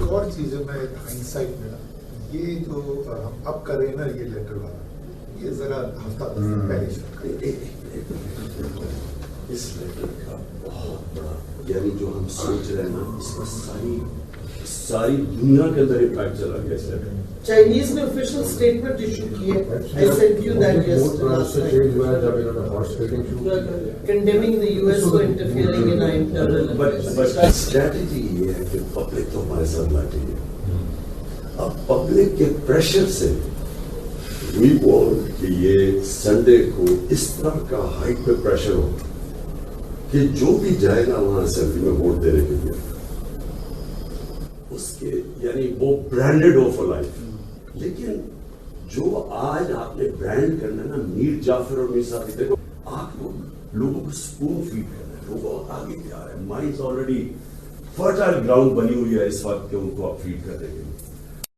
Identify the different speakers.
Speaker 1: اور چیز ہے، میں ہائنڈسائٹ میں نا یہ جو ہم اب کر رہے ہیں نا یہ لیٹر والا، یہ ذرا ہفتہ پہلے
Speaker 2: اس لیٹر کا بہت بڑا یعنی جو ہم سوچ رہے ہیں نا اس کا ساری دنیا کے اندر امپیکٹ چلا گیا اس لیٹر.
Speaker 3: چائنیز نے official statement issue کی ہے. I sent you that yesterday. Condemning the US for interfering in our internal affairs.
Speaker 2: But strategy یہ ہے کہ پبلک تو ہمارے ساتھ لاتی ہے. اب پبلک کے پریشر سے وی وانٹ کہ یہ سنڈے کو اس طرح کا ہائٹ پہ پریشر ہو کہ جو بھی جائے گا وہاں اسمبلی میں ووٹ دینے کے لیے اس کے یعنی وہ برانڈڈ ہو فار لائف. لیکن جو آج آپ نے برانڈ کرنا ہے نا میر جعفر اور میر صادق، دیکھو آپ لوگوں کو سپون فیڈ کرنا ہے، لوگوں آگے کیا ہے، مائنڈز آلریڈی فرٹائل گراؤنڈ بنی ہوئی ہے اس وقت کہ ان کو آپ فیڈ کر دیں گے.